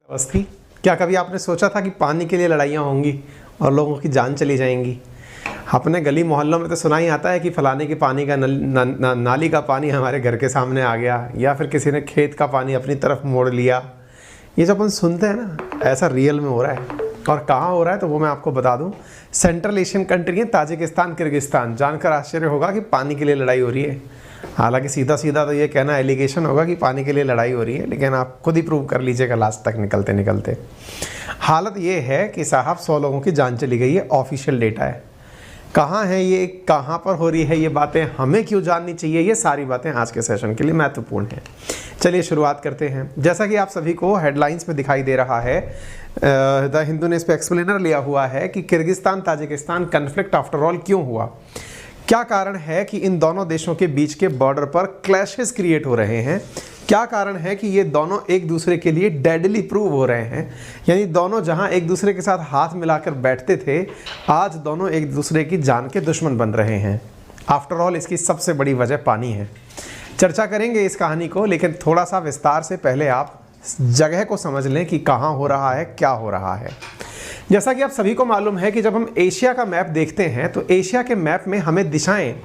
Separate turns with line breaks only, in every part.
अवस्थी, क्या कभी आपने सोचा था कि पानी के लिए लड़ाइयाँ होंगी और लोगों की जान चली जाएंगी? अपने गली मोहल्लों में तो सुना ही आता है कि फलाने की पानी का नाली का पानी हमारे घर के सामने आ गया, या फिर किसी ने खेत का पानी अपनी तरफ मोड़ लिया। ये जब अपन सुनते हैं ना, ऐसा रियल में हो रहा है। और कहाँ हो रहा है तो वो मैं आपको बता दूं, सेंट्रल एशियन कंट्री है ताजिकिस्तान, किर्गिस्तान। जानकर आश्चर्य होगा कि पानी के लिए लड़ाई हो रही है। हालांकि सीधा सीधा तो ये कहना एलिगेशन होगा कि पानी के लिए लड़ाई हो रही है, लेकिन आप खुद ही प्रूव कर लीजिएगा लास्ट तक निकलते निकलते। हालत ये है कि साहब 100 लोगों की जान चली गई है, ऑफिशियल डेटा है। कहाँ है ये, कहाँ पर हो रही है ये बातें, हमें क्यों जाननी चाहिए, ये सारी बातें आज के सेशन के लिए महत्वपूर्ण हैं। चलिए शुरुआत करते हैं। जैसा कि आप सभी को हेडलाइंस में दिखाई दे रहा है, द हिंदू ने इस पर एक्सप्लेनर लिया हुआ है कि Kyrgyzstan Tajikistan conflict after all क्यों हुआ। क्या कारण है कि इन दोनों देशों के बीच के बॉर्डर पर क्लैशेस क्रिएट हो रहे हैं? क्या कारण है कि ये दोनों एक दूसरे के लिए डेडली प्रूव हो रहे हैं? यानी दोनों जहां एक दूसरे के साथ हाथ मिलाकर बैठते थे, आज दोनों एक दूसरे की जान के दुश्मन बन रहे हैं। आफ्टर ऑल इसकी सबसे बड़ी वजह पानी है। चर्चा करेंगे इस कहानी को, लेकिन थोड़ा सा विस्तार से पहले आप जगह को समझ लें कि कहाँ हो रहा है, क्या हो रहा है। जैसा कि आप सभी को मालूम है कि जब हम एशिया का मैप देखते हैं तो एशिया के मैप में हमें दिशाएं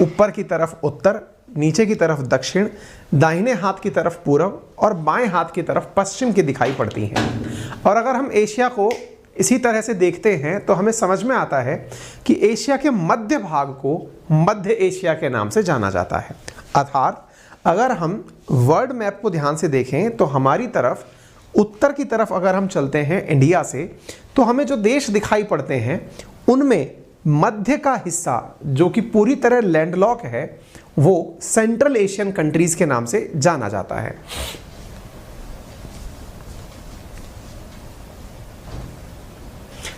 ऊपर की तरफ उत्तर, नीचे की तरफ दक्षिण, दाहिने हाथ की तरफ पूर्व और बाएं हाथ की तरफ पश्चिम की दिखाई पड़ती हैं। और अगर हम एशिया को इसी तरह से देखते हैं तो हमें समझ में आता है कि एशिया के मध्य भाग को मध्य एशिया के नाम से जाना जाता है। अर्थात अगर हम वर्ल्ड मैप को ध्यान से देखें तो हमारी तरफ उत्तर की तरफ अगर हम चलते हैं इंडिया से, तो हमें जो देश दिखाई पड़ते हैं उनमें मध्य का हिस्सा जो कि पूरी तरह लैंडलॉक है, वो सेंट्रल एशियन कंट्रीज के नाम से जाना जाता है।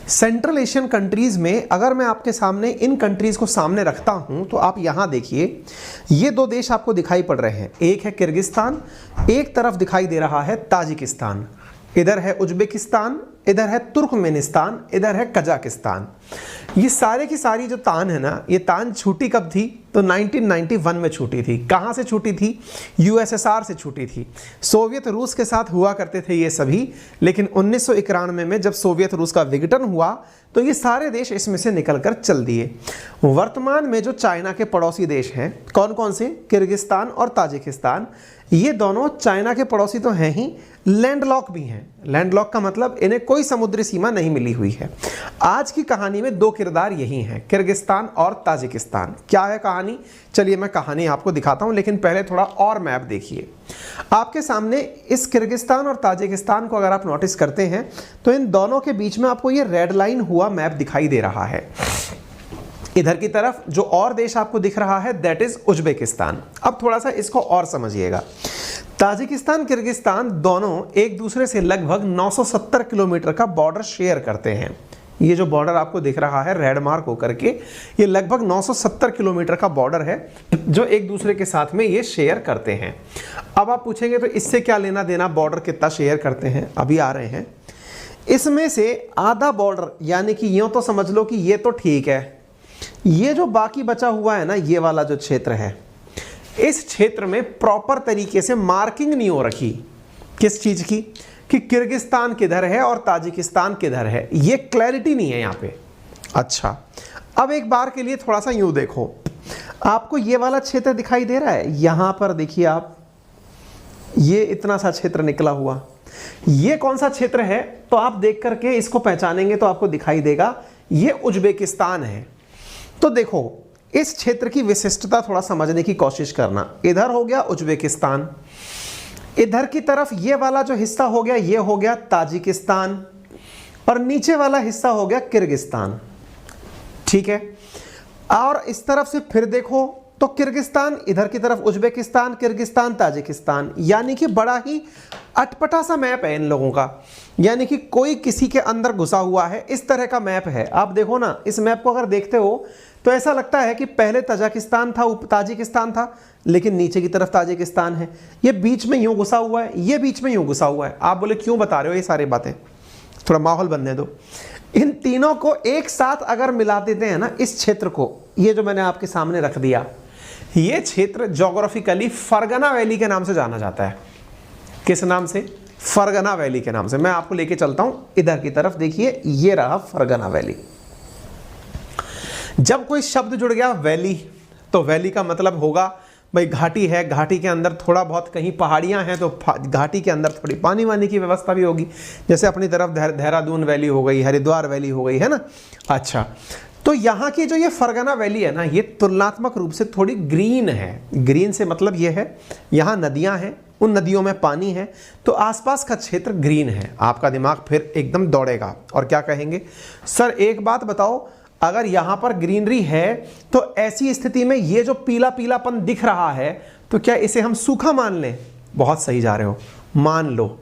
सेंट्रल एशियन कंट्रीज में अगर मैं आपके सामने इन कंट्रीज को सामने रखता हूं तो आप यहां देखिए, ये दो देश आपको दिखाई पड़ रहे हैं। एक है किर्गिस्तान, एक तरफ दिखाई दे रहा है ताजिकिस्तान, इधर है उज्बेकिस्तान, इधर है तुर्कमेनिस्तान, इधर है कजाकिस्तान। ये सारे की सारी जो तान है ना, ये तान छूटी कब थी तो 1991 में छूटी थी। कहाँ से छूटी थी? यूएसएसआर से छूटी थी। सोवियत रूस के साथ हुआ करते थे ये सभी, लेकिन 1991 में जब सोवियत रूस का विघटन हुआ तो ये सारे देश इसमें से निकलकर चल दिए। वर्तमान में जो चाइना के पड़ोसी देश हैं, कौन कौन से? किर्गिस्तान और ताजिकिस्तान। ये दोनों चाइना के पड़ोसी तो हैं ही, लैंडलॉक भी हैं। लैंडलॉक का मतलब इन्हें कोई समुद्री सीमा नहीं मिली हुई है। आज की कहानी में दो किरदार यही हैं, किर्गिस्तान और ताजिकिस्तान। क्या है कहानी? चलिए मैं कहानी आपको दिखाता हूं, लेकिन पहले थोड़ा और मैप देखिए। आपके सामने इस किर्गिस्तान और ताजिकिस्तान को अगर आप नोटिस करते हैं तो इन दोनों के बीच में आपको ये रेड लाइन हुआ मैप दिखाई दे रहा है। इधर की तरफ जो और देश आपको दिख रहा है दैट इज उज्बेकिस्तान। अब थोड़ा सा इसको और समझिएगा। ताजिकिस्तान किर्गिस्तान दोनों एक दूसरे से लगभग 970 किलोमीटर का बॉर्डर शेयर करते हैं। ये जो बॉर्डर आपको दिख रहा है रेड मार्क होकर के, ये लगभग 970 किलोमीटर का बॉर्डर है जो एक दूसरे के साथ में ये शेयर करते हैं। अब आप पूछेंगे तो इससे क्या लेना देना, बॉर्डर कितना शेयर करते हैं, अभी आ रहे हैं। इसमें से आधा बॉर्डर, यानी कि यूं तो समझ लो कि ये तो ठीक है, ये जो बाकी बचा हुआ है ना, ये वाला जो क्षेत्र है, इस क्षेत्र में प्रॉपर तरीके से मार्किंग नहीं हो रखी। किस चीज की? कि किर्गिस्तान किधर है और ताजिकिस्तान किधर है, ये क्लैरिटी नहीं है यहाँ पे। अच्छा, अब एक बार के लिए थोड़ा सा यूं देखो, आपको ये वाला क्षेत्र दिखाई दे रहा है, यहां पर देखिए आप, ये इतना सा क्षेत्र निकला हुआ, ये कौन सा क्षेत्र है? तो आप देख करके इसको पहचानेंगे तो आपको दिखाई देगा ये उज्बेकिस्तान है। तो देखो, इस क्षेत्र की विशिष्टता थोड़ा समझने की कोशिश करना। इधर हो गया उज्बेकिस्तान, इधर की तरफ ये वाला जो हिस्सा हो गया ये हो गया ताजिकिस्तान, और नीचे वाला हिस्सा हो गया किर्गिस्तान। ठीक है, और इस तरफ से फिर देखो तो किर्गिस्तान, इधर की तरफ उज्बेकिस्तान, किर्गिस्तान, ताजिकिस्तान। यानी कि बड़ा ही अटपटा सा मैप है इन लोगों का, यानी कि कोई किसी के अंदर घुसा हुआ है, इस तरह का मैप है। आप देखो ना, इस मैप को अगर देखते हो तो ऐसा लगता है कि पहले ताजिकिस्तान था, लेकिन नीचे की तरफ ताजिकिस्तान है, ये बीच में यूं घुसा हुआ है, ये बीच में यूं घुसा हुआ है। आप बोले क्यों बता रहे हो ये सारी बातें? थोड़ा माहौल बनने दो। इन तीनों को एक साथ अगर मिला देते हैं ना, इस क्षेत्र को, ये जो मैंने आपके सामने रख दिया, ये क्षेत्र ज्योग्राफिकली फरगना वैली के नाम से जाना जाता है। किस नाम से? फरगना वैली के नाम से। मैं आपको लेके चलता हूं इधर की तरफ, देखिए ये रहा फरगना वैली। जब कोई शब्द जुड़ गया वैली, तो वैली का मतलब होगा भाई घाटी है, घाटी के अंदर थोड़ा बहुत कहीं पहाड़ियां हैं तो घाटी के अंदर थोड़ी पानी वानी की व्यवस्था भी होगी, जैसे अपनी तरफ देहरादून वैली हो गई, हरिद्वार वैली हो गई, है ना। अच्छा, तो यहाँ की जो ये फरगना वैली है ना, ये तुलनात्मक रूप से थोड़ी ग्रीन है। ग्रीन से मतलब ये है यहाँ नदियाँ हैं, उन नदियों में पानी है, तो आसपास का क्षेत्र ग्रीन है। आपका दिमाग फिर एकदम दौड़ेगा और क्या कहेंगे, सर एक बात बताओ, अगर यहाँ पर ग्रीनरी है तो ऐसी स्थिति में ये जो पीला पीलापन दिख रहा है तो क्या इसे हम सूखा मान लें? बहुत सही जा रहे हो, मान लो,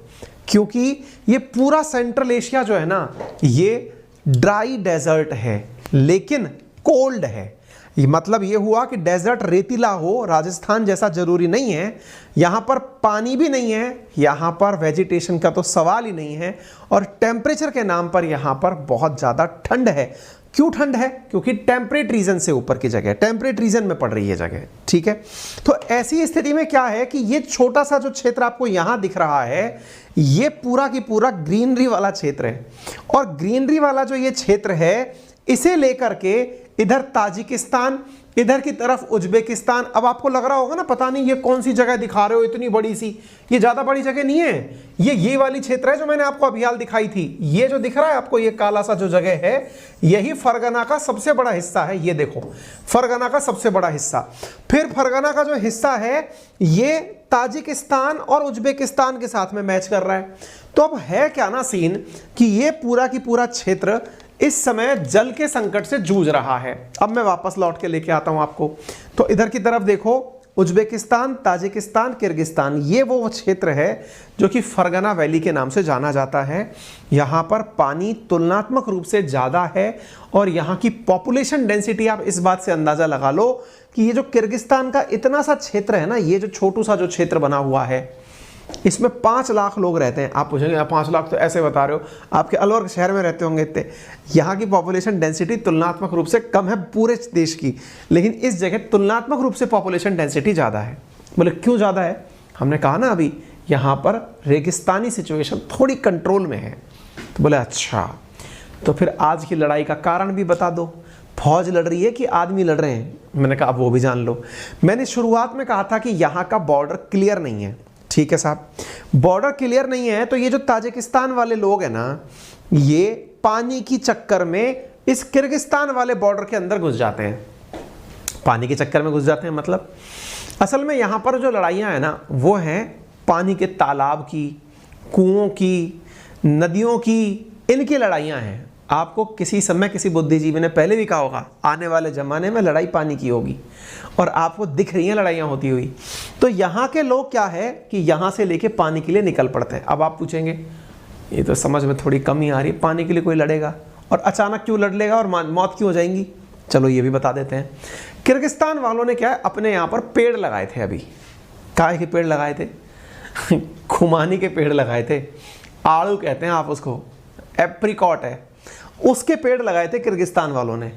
क्योंकि ये पूरा सेंट्रल एशिया जो है ना, ये ड्राई डेजर्ट है लेकिन कोल्ड है। मतलब ये हुआ कि डेजर्ट रेतीला हो, राजस्थान जैसा जरूरी नहीं है, यहाँ पर पानी भी नहीं है, यहाँ पर वेजिटेशन का तो सवाल ही नहीं है, और टेम्परेचर के नाम पर यहाँ पर बहुत ज़्यादा ठंड है। क्यों ठंड है? क्योंकि टेम्परेट रीजन से ऊपर की जगह, टेम्परेट रीजन में पड़ रही है जगह, ठीक है। तो ऐसी स्थिति में क्या है कि ये छोटा सा जो क्षेत्र आपको यहाँ दिख रहा है, ये पूरा की पूरा ग्रीनरी वाला क्षेत्र है, और ग्रीनरी वाला जो ये क्षेत्र है, इसे लेकर के इधर ताजिकिस्तान, इधर की तरफ उज्बेकिस्तान। अब आपको लग रहा होगा ना, पता नहीं ये कौन सी जगह दिखा रहे हो इतनी बड़ी सी, ये ज़्यादा बड़ी जगह नहीं है, ये वाली क्षेत्र है जो मैंने आपको अभी हाल दिखाई थी। ये जो दिख रहा है आपको, ये काला सा जो जगह है, यही फरगना का सबसे बड़ा हिस्सा है। ये देखो, फरगना का सबसे बड़ा हिस्सा। फिर फरगना का जो हिस्सा है, ये ताजिकिस्तान और उज्बेकिस्तान के साथ में मैच कर रहा है। तो अब है क्या ना सीन कि ये पूरा की पूरा क्षेत्र इस समय जल के संकट से जूझ रहा है। अब मैं वापस लौट के लेके आता हूं आपको, तो इधर की तरफ देखो, उज्बेकिस्तान, ताजिकिस्तान, किर्गिस्तान, ये वो क्षेत्र है जो कि फरगना वैली के नाम से जाना जाता है। यहाँ पर पानी तुलनात्मक रूप से ज़्यादा है, और यहाँ की पॉपुलेशन डेंसिटी, आप इस बात से अंदाज़ा लगा लो कि ये जो किर्गिस्तान का इतना सा क्षेत्र है ना, ये जो छोटू सा जो क्षेत्र बना हुआ है, इसमें 5 लाख लोग रहते हैं। आप पूछेंगे 5 लाख तो ऐसे बता रहे हो, आपके अलवर शहर में रहते होंगे इतने। यहाँ की पॉपुलेशन डेंसिटी तुलनात्मक रूप से कम है पूरे देश की, लेकिन इस जगह तुलनात्मक रूप से पॉपुलेशन डेंसिटी ज़्यादा है। बोले क्यों ज़्यादा है? हमने कहा ना अभी, यहाँ पर रेगिस्तानी सिचुएशन थोड़ी कंट्रोल में है। तो बोले अच्छा, तो फिर आज की लड़ाई का कारण भी बता दो, फौज लड़ रही है कि आदमी लड़ रहे हैं? मैंने कहा अब वो भी जान लो। मैंने शुरुआत में कहा था कि यहाँ का बॉर्डर क्लियर नहीं है, ठीक है साहब, बॉर्डर क्लियर नहीं है, तो ये जो ताजिकिस्तान वाले लोग हैं ना, ये पानी की चक्कर में इस किर्गिस्तान वाले बॉर्डर के अंदर घुस जाते हैं। पानी के चक्कर में घुस जाते हैं मतलब, असल में यहाँ पर जो लड़ाइयाँ हैं ना, वो हैं पानी के तालाब की, कुओं की, नदियों की, इनकी लड़ाइयाँ हैं। आपको किसी समय किसी बुद्धिजीवी ने पहले भी कहा होगा, आने वाले ज़माने में लड़ाई पानी की होगी, और आपको दिख रही हैं लड़ाइयाँ होती हुई। तो यहाँ के लोग क्या है कि यहाँ से लेके पानी के लिए निकल पड़ते हैं। अब आप पूछेंगे, ये तो समझ में थोड़ी कमी आ रही है, पानी के लिए कोई लड़ेगा और अचानक क्यों लड़ लेगा और मौत क्यों हो जाएंगी? चलो ये भी बता देते हैं। किर्गिस्तान वालों ने क्या है, अपने यहाँ पर पेड़ लगाए थे। अभी काहे के पेड़ लगाए थे? खुमानी के पेड़ लगाए थे, आड़ू कहते हैं आप उसको, एप्रिकॉट है, उसके पेड़ लगाए थे किर्गिस्तान वालों ने।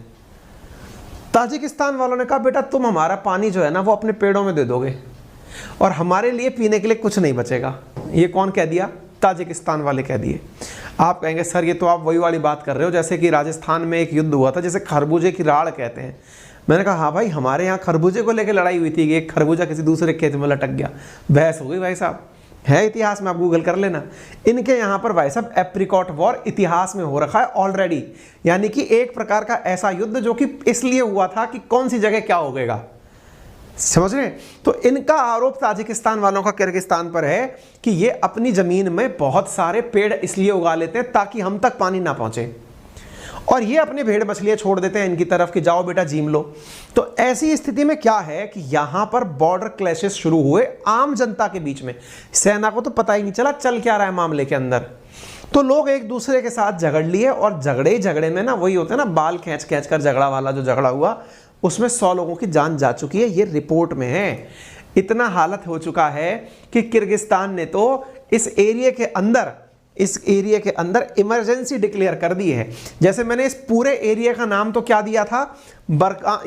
ताजिकिस्तान वालों ने कहा बेटा तुम हमारा पानी जो है ना वो अपने पेड़ों में दे दोगे और हमारे लिए पीने के लिए कुछ नहीं बचेगा। ये कौन कह दिया? ताजिकिस्तान वाले कह दिए। आप कहेंगे सर ये तो आप वही वाली बात कर रहे हो जैसे कि राजस्थान में एक युद्ध हुआ था, जैसे खरबूजे की राड़ कहते हैं। मैंने कहा हाँ भाई, हमारे यहाँ खरबूजे को लेकर लड़ाई हुई थी कि एक खरबूजा किसी दूसरे खेत में लटक गया, बहस हो गई। भाई साहब है इतिहास में, आप गूगल कर लेना। इनके यहाँ पर भाई साहब एप्रिकॉट वॉर इतिहास में हो रखा है ऑलरेडी, यानी कि एक प्रकार का ऐसा युद्ध जो कि इसलिए हुआ था कि कौन सी जगह क्या हो गएगा, समझ रहे? तो इनका आरोप ताजिकिस्तान वालों का किर्गिस्तान पर है कि ये अपनी जमीन में बहुत सारे पेड़ इसलिए उगा लेते हैं ताकि हम तक पानी ना पहुंचे, और ये अपनी भेड़ मछलियां छोड़ देते हैं इनकी तरफ कि जाओ बेटा जीम लो। तो ऐसी स्थिति में क्या है कि यहां पर बॉर्डर क्लैशेस शुरू हुए आम जनता के बीच में। सेना को तो पता ही नहीं चला चल क्या रहा है मामले के अंदर, तो लोग एक दूसरे के साथ झगड़ लिए, और झगड़े में ना वही होता है ना, बाल खींच खींच कर झगड़ा वाला जो झगड़ा हुआ, उसमें 100 लोगों की जान जा चुकी है, ये रिपोर्ट में है। इतना हालत हो चुका है कि किर्गिस्तान ने तो इस एरिया के अंदर इमरजेंसी डिक्लेयर कर दी है। जैसे मैंने इस पूरे एरिया का नाम तो क्या दिया था,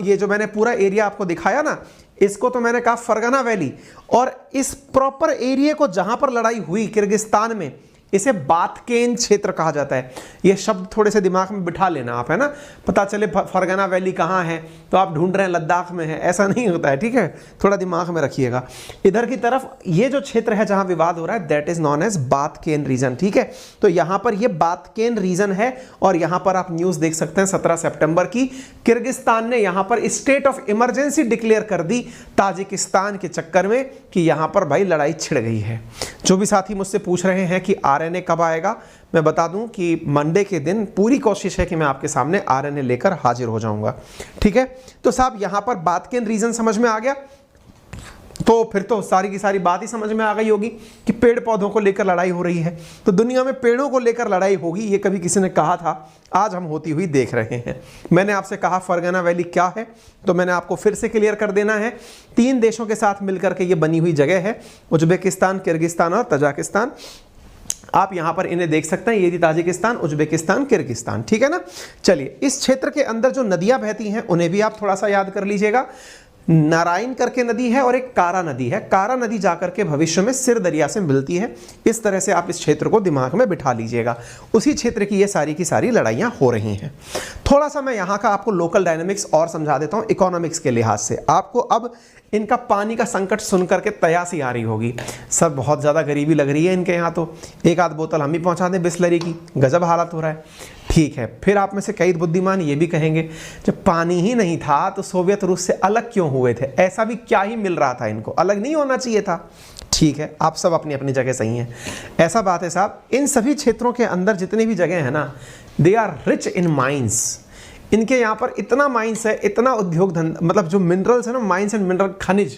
ये जो मैंने पूरा एरिया आपको दिखाया ना, इसको तो मैंने कहा फरगना वैली, और इस प्रॉपर एरिया को जहां पर लड़ाई हुई किर्गिस्तान में, इसे बातकेन क्षेत्र कहा जाता है। ये शब्द थोड़े से दिमाग में बिठा लेना आप, है ना, पता चले फरगना वैली कहाँ है तो आप ढूंढ रहे हैं लद्दाख में है, ऐसा नहीं होता है, ठीक है, थोड़ा दिमाग में रखिएगा। इधर की तरफ ये जो क्षेत्र है जहां विवाद हो रहा है, that is known as Balkan region, ठीक है। तो यहां पर ये बातकेन रीजन है, और यहां पर आप न्यूज देख सकते हैं 17 सितंबर की, किर्गिस्तान ने यहां पर स्टेट ऑफ इमरजेंसी डिक्लेयर कर दी ताजिकिस्तान के चक्कर में कि यहां पर भाई लड़ाई छिड़ गई है। जो भी साथी मुझसे पूछ रहे हैं कि आरएनए कब आएगा, मैं बता दूं कि मंडे के दिन पूरी कोशिश है कि मैं आपके सामने आरएनए लेकर हाजिर हो जाऊंगा, ठीक है। तो साहब यहां पर बातकेन रीजन समझ में आ गया, तो फिर तो सारी की सारी बात ही समझ में आ गई होगी कि पेड़ पौधों को लेकर लड़ाई हो रही है। तो दुनिया में पेड़ों को लेकर लड़ाई होगी, ये कभी किसी ने कहा था, आज हम होती हुई देख रहे हैं। मैंने आपसे कहा फरगना वैली क्या है, तो मैंने आपको फिर से क्लियर कर देना है। 3 देशों के साथ मिलकर के ये बनी हुई जगह है, उज्बेकिस्तान, किर्गिस्तान और तजाकिस्तान। आप यहां पर इन्हें देख सकते हैं, ये ताजिकिस्तान, उज्बेकिस्तान, किर्गिस्तान, ठीक है ना। चलिए, इस क्षेत्र के अंदर जो नदियां बहती हैं उन्हें भी आप थोड़ा सा याद कर लीजिएगा। नारायण करके नदी है और एक कारा नदी है। कारा नदी जाकर के भविष्य में सिर दरिया से मिलती है। इस तरह से आप इस क्षेत्र को दिमाग में बिठा लीजिएगा। उसी क्षेत्र की ये सारी की सारी लड़ाइयाँ हो रही हैं। थोड़ा सा मैं यहाँ का आपको लोकल डायनेमिक्स और समझा देता हूँ इकोनॉमिक्स के लिहाज से। आपको अब इनका पानी का संकट सुन करके तयासी आ रही होगी, सर बहुत ज़्यादा गरीबी लग रही है इनके यहाँ, तो एक आध बोतल हम ही पहुँचा दें बिस्लरी की, गजब हालत हो रहा है। ठीक है, फिर आप में से कई बुद्धिमान ये भी कहेंगे जब पानी ही नहीं था तो सोवियत रूस से अलग क्यों हुए थे, ऐसा भी क्या ही मिल रहा था इनको, अलग नहीं होना चाहिए था। ठीक है, आप सब अपनी अपनी जगह सही हैं। ऐसा बात है साहब, इन सभी क्षेत्रों के अंदर जितनी भी जगह है ना, they are rich in mines. इनके यहाँ पर इतना माइंस है, इतना उद्योग धंधा, मतलब जो मिनरल्स है ना, माइंस एंड मिनरल खनिज,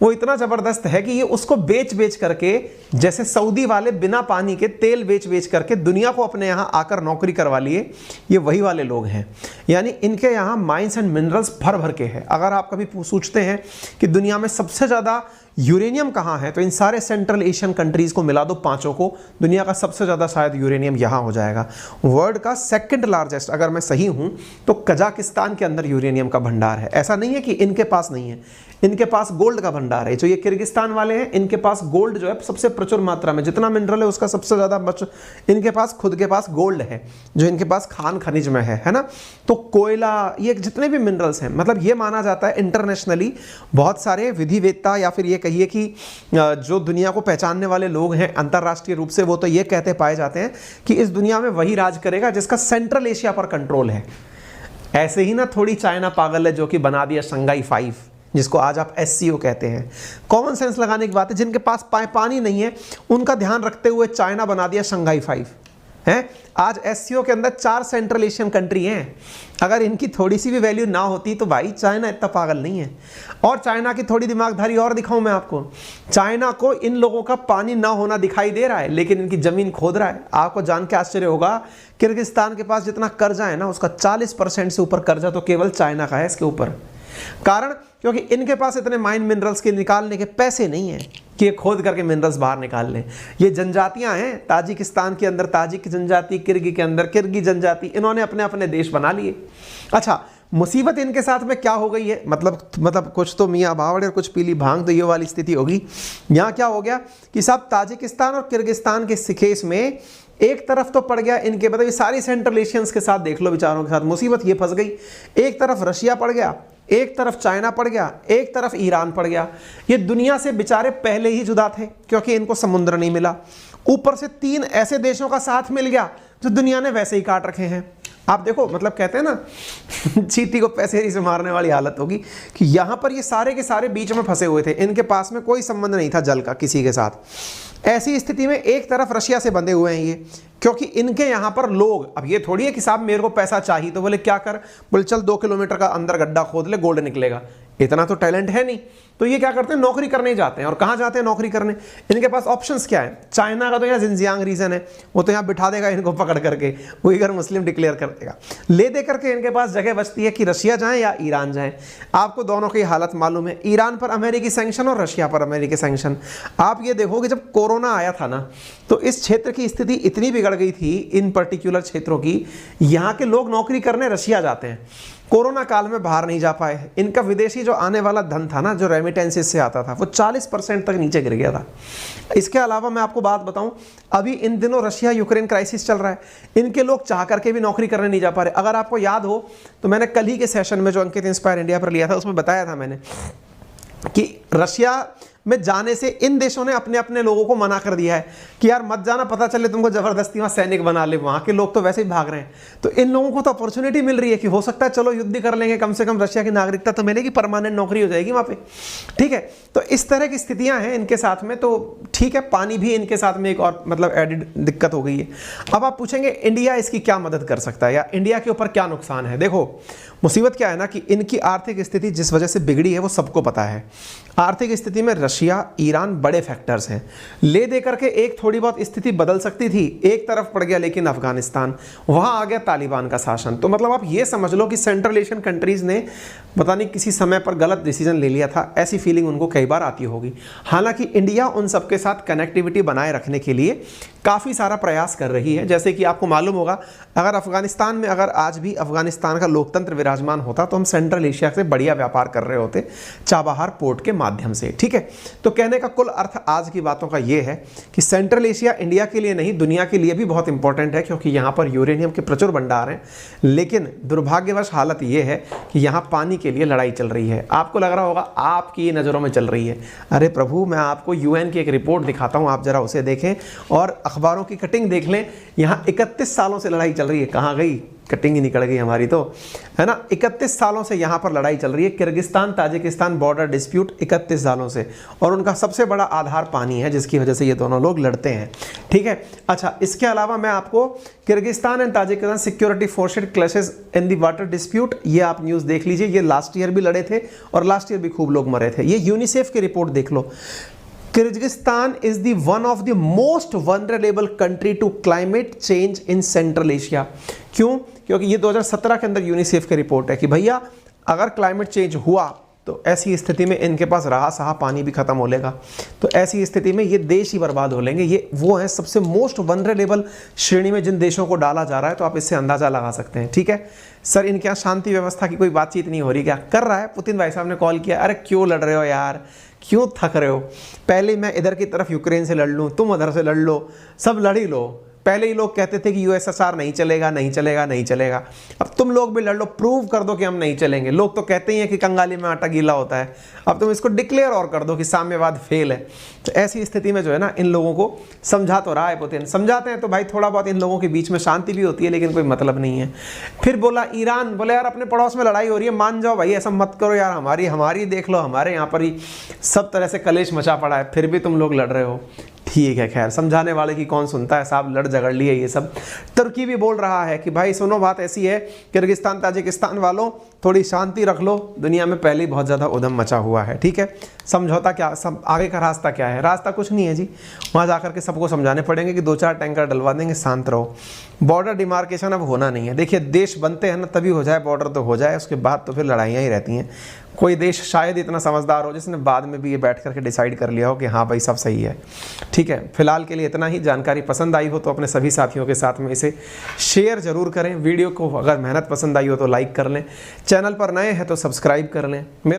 वो इतना ज़बरदस्त है कि ये उसको बेच बेच करके, जैसे सऊदी वाले बिना पानी के तेल बेच बेच करके दुनिया को अपने यहाँ आकर नौकरी करवा लिए, ये वही वाले लोग हैं। यानी इनके यहाँ माइंस एंड मिनरल्स भर भर के हैं। अगर आप कभी सोचते हैं कि दुनिया में सबसे ज़्यादा यूरेनियम कहाँ है, तो इन सारे सेंट्रल एशियन कंट्रीज़ को मिला दो, पांचों को, दुनिया का सबसे ज़्यादा शायद यूरेनियम यहाँ हो जाएगा। वर्ल्ड का सेकंड लार्जेस्ट, अगर मैं सही हूँ तो कजाकिस्तान के अंदर यूरेनियम का भंडार है। ऐसा नहीं है कि इनके पास नहीं है, इनके पास गोल्ड का भंडार है। जो ये किर्गिस्तान वाले हैं, इनके पास गोल्ड जो है सबसे प्रचुर मात्रा में, जितना मिनरल है उसका सबसे ज़्यादा इनके पास खुद के पास गोल्ड है, जो इनके पास खान खनिज में है ना। तो कोयला, ये जितने भी मिनरल्स हैं, मतलब ये माना जाता है इंटरनेशनली, बहुत सारे विधिवेत्ता या फिर ये कहिए कि जो दुनिया को पहचानने वाले लोग हैं अंतर्राष्ट्रीय रूप से, वो तो ये कहते पाए जाते हैं कि इस दुनिया में वही राज करेगा जिसका सेंट्रल एशिया पर कंट्रोल है। ऐसे ही ना थोड़ी चाइना पागल है जो कि बना दिया शंघाई 5, जिसको आज आप SCO कहते हैं। कॉमन सेंस लगाने की बात है, जिनके पास पानी नहीं है उनका ध्यान रखते हुए चाइना बना दिया शंघाई 5 है। आज SCO के अंदर 4 सेंट्रल एशियन कंट्री हैं। अगर इनकी थोड़ी सी भी वैल्यू ना होती तो भाई चाइना इतना पागल नहीं है। और चाइना की थोड़ी दिमागधारी और दिखाऊं मैं आपको, चाइना को इन लोगों का पानी ना होना दिखाई दे रहा है, लेकिन इनकी जमीन खोद रहा है। आपको जान के आश्चर्य होगा, किर्गिस्तान के पास जितना कर्जा है ना, उसका 40% से ऊपर कर्जा तो केवल चाइना का है इसके ऊपर। कारण क्योंकि इनके पास इतने माइन मिनरल्स के निकालने के पैसे नहीं हैं कि ये खोद करके मिनरल्स बाहर निकाल लें। ये जनजातियां हैं ताजिकिस्तान के अंदर, ताजिक जनजाति, किर्गी के अंदर किर्गी जनजाति, इन्होंने अपने अपने देश बना लिए। अच्छा, मुसीबत इनके साथ में क्या हो गई है, मतलब कुछ तो मियाँ बावड़े और कुछ पीली भांग, तो ये वाली स्थिति होगी। यहाँ क्या हो गया कि साहब ताजिकिस्तान और किर्गिस्तान के केस में एक तरफ तो पड़ गया इनके, मतलब ये सारी सेंट्रल एशियंस के साथ देख लो, बेचारों के साथ मुसीबत ये फंस गई। एक तरफ रशिया पड़ गया, एक तरफ चाइना पड़ गया, एक तरफ ईरान पड़ गया। ये दुनिया से बेचारे पहले ही जुदा थे क्योंकि इनको समुद्र नहीं मिला। ऊपर से 3 ऐसे देशों का साथ मिल गया जो दुनिया ने वैसे ही काट रखे हैं। आप देखो, मतलब कहते हैं ना चींटी को पैसेरी से मारने वाली हालत होगी कि यहाँ पर ये सारे के सारे बीच में फंसे हुए थे। इनके पास में कोई संबंध नहीं था जल का किसी के साथ। ऐसी स्थिति में एक तरफ रशिया से बंधे हुए हैं ये, क्योंकि इनके यहाँ पर लोग, अब ये थोड़ी है कि साहब मेरे को पैसा चाहिए तो बोले क्या कर, बोले चल 2 किलोमीटर का अंदर गड्ढा खोद ले, गोल्ड निकलेगा। इतना तो टैलेंट है नहीं, तो ये क्या करते हैं, नौकरी करने जाते हैं। और कहाँ जाते हैं नौकरी करने, इनके पास ऑप्शंस क्या है। चाइना का तो यहाँ जिनजियांग रीजन है, वो तो यहाँ बिठा देगा इनको पकड़ करके, उइगर मुस्लिम डिक्लेयर कर देगा। ले दे करके इनके पास जगह बचती है कि रशिया जाएं या ईरान जाएं। आपको दोनों की हालत मालूम है, ईरान पर अमेरिकी सैंक्शन और रशिया पर अमेरिकी सैंक्शन। आप ये देखो कि जब कोरोना आया था ना, तो इस क्षेत्र की स्थिति इतनी बिगड़ गई थी, इन पर्टिकुलर क्षेत्रों की, यहाँ के लोग नौकरी करने रशिया जाते हैं। कोरोना काल में बाहर नहीं जा पाए। इनका विदेशी जो आने वाला धन था ना, जो रेमिटेंसेस से आता था, वो 40% तक नीचे गिर गया था। इसके अलावा मैं आपको बात बताऊं, अभी इन दिनों रशिया यूक्रेन क्राइसिस चल रहा है, इनके लोग चाह करके भी नौकरी करने नहीं जा पा रहे। अगर आपको याद हो तो मैंने कल ही के सेशन में जो अंकित इंस्पायर इंडिया पर लिया था, उसमें बताया था मैंने कि रशिया में जाने से इन देशों ने अपने अपने लोगों को मना कर दिया है कि यार मत जाना, पता चले तुमको जबरदस्ती वहाँ सैनिक बना ले, वहाँ के लोग तो वैसे ही भाग रहे हैं। तो इन लोगों को तो अपॉर्चुनिटी मिल रही है कि हो सकता है चलो युद्ध कर लेंगे, कम से कम रशिया की नागरिकता तो मिलेगी, परमानेंट नौकरी हो जाएगी वहाँ पे, ठीक है। तो इस तरह की स्थितियाँ हैं इनके साथ में। तो ठीक है, पानी भी इनके साथ में एक और मतलब एडिड दिक्कत हो गई है। अब आप पूछेंगे इंडिया इसकी क्या मदद कर सकता है या इंडिया के ऊपर क्या नुकसान है। देखो मुसीबत क्या है ना कि इनकी आर्थिक स्थिति जिस वजह से बिगड़ी है वो सबको पता है। आर्थिक स्थिति में रशिया, ईरान बड़े फैक्टर्स हैं। ले दे करके एक थोड़ी बहुत स्थिति बदल सकती थी, एक तरफ पड़ गया लेकिन अफगानिस्तान, वहां आ गया तालिबान का शासन। तो मतलब आप ये समझ लो कि सेंट्रल एशियन कंट्रीज ने पता नहीं किसी समय पर गलत डिसीजन ले लिया था, ऐसी फीलिंग उनको कई बार आती होगी। हालांकि इंडिया उन सबके साथ कनेक्टिविटी बनाए रखने के लिए काफ़ी सारा प्रयास कर रही है। जैसे कि आपको मालूम होगा, अगर अफगानिस्तान में अगर आज भी अफगानिस्तान का लोकतंत्र विराजमान होता तो हम सेंट्रल एशिया से बढ़िया व्यापार कर रहे होते चाबहार पोर्ट के माध्यम से, ठीक है। तो कहने का कुल अर्थ आज की बातों का ये है कि सेंट्रल एशिया इंडिया के लिए नहीं, दुनिया के लिए भी बहुत इंपॉर्टेंट है, क्योंकि यहाँ पर यूरेनियम के प्रचुर भंडार हैं। लेकिन दुर्भाग्यवश हालत ये है कि यहाँ पानी के लिए लड़ाई चल रही है। आपको लग रहा होगा आपकी नज़रों में चल रही है, अरे प्रभु मैं आपको यूएन की एक रिपोर्ट दिखाता हूँ, आप जरा उसे देखें और अखबारों की कटिंग देख लें। यहाँ 31 सालों से लड़ाई चल रही है, कहाँ गई कटिंग ही निकल गई हमारी, तो है ना। 31 सालों से यहाँ पर लड़ाई चल रही है, किर्गिस्तान ताजिकिस्तान बॉर्डर डिस्प्यूट 31 सालों से, और उनका सबसे बड़ा आधार पानी है जिसकी वजह से ये दोनों लोग लड़ते हैं, ठीक है। अच्छा, इसके अलावा मैं आपको Kyrgyzstan and Tajikistan security forces clashes in the water dispute, ये आप न्यूज़ देख लीजिए। ये लास्ट ईयर भी लड़े थे और लास्ट ईयर भी खूब लोग मरे थे। ये यूनिसेफ की रिपोर्ट देख लो। Kyrgyzstan is the one of the most vulnerable country to climate change in central Asia. क्यों? क्योंकि ये 2017 के अंदर यूनिसेफ की रिपोर्ट है कि भैया अगर क्लाइमेट चेंज हुआ तो ऐसी स्थिति में इनके पास रहा सहा पानी भी खत्म हो लेगा, तो ऐसी स्थिति में ये देश ही बर्बाद हो लेंगे। ये वो है सबसे मोस्ट वनरेबल श्रेणी में जिन देशों को डाला जा रहा है, तो आप इससे अंदाजा लगा सकते हैं, ठीक है। सर इनके यहाँ शांति व्यवस्था की कोई बातचीत नहीं हो रही, क्या कर रहा है? पुतिन भाई साहब ने कॉल किया, अरे क्यों लड़ रहे हो यार, क्यों थक रहे हो, पहले मैं इधर की तरफ यूक्रेन से लड़ लूँ, तुम उधर से लड़ लो, सब लड़ ही लो। पहले ही लोग कहते थे कि यूएसएसआर नहीं चलेगा नहीं चलेगा नहीं चलेगा, अब तुम लोग भी लड़ लो, प्रूव कर दो कि हम नहीं चलेंगे। लोग तो कहते ही हैं कि कंगाली में आटा गीला होता है, अब तुम इसको डिक्लेयर और कर दो कि साम्यवाद फेल है। तो ऐसी स्थिति में जो है ना, इन लोगों को समझा तो रहा है पुतिन, समझाते हैं तो भाई थोड़ा बहुत इन लोगों के बीच में शांति भी होती है, लेकिन कोई मतलब नहीं है। फिर बोला ईरान, बोले यार अपने पड़ोस में लड़ाई हो रही है, मान जाओ भाई, ऐसा मत करो यार, हमारी देख लो, हमारे यहाँ पर ही सब तरह से कलेश मचा पड़ा है, फिर भी तुम लोग लड़ रहे हो। ठीक है, खैर समझाने वाले की कौन सुनता है साहब, लड़ झगड़ लिए ये सब। तुर्की भी बोल रहा है कि भाई सुनो बात ऐसी है, किर्गिस्तान ताजिकिस्तान वालों थोड़ी शांति रख लो, दुनिया में पहले ही बहुत ज़्यादा उधम मचा हुआ है, ठीक है। समझौता क्या, सब आगे का रास्ता क्या है? रास्ता कुछ नहीं है जी, वहाँ जाकर के सबको समझाने पड़ेंगे कि 2-4 टैंकर डलवा देंगे, शांत रहो। बॉर्डर डिमार्केशन अब होना नहीं है। देखिए देश बनते हैं ना तभी हो जाए, बॉर्डर तो हो जाए, उसके बाद तो फिर लड़ाइयाँ ही रहती हैं। कोई देश शायद इतना समझदार हो जिसने बाद में भी ये बैठ करके डिसाइड कर लिया हो कि हाँ भाई सब सही है, ठीक है। फिलहाल के लिए इतना ही। जानकारी पसंद आई हो तो अपने सभी साथियों के साथ में इसे शेयर जरूर करें। वीडियो को अगर मेहनत पसंद आई हो तो लाइक कर लें, चैनल पर नए हैं तो सब्सक्राइब कर लें।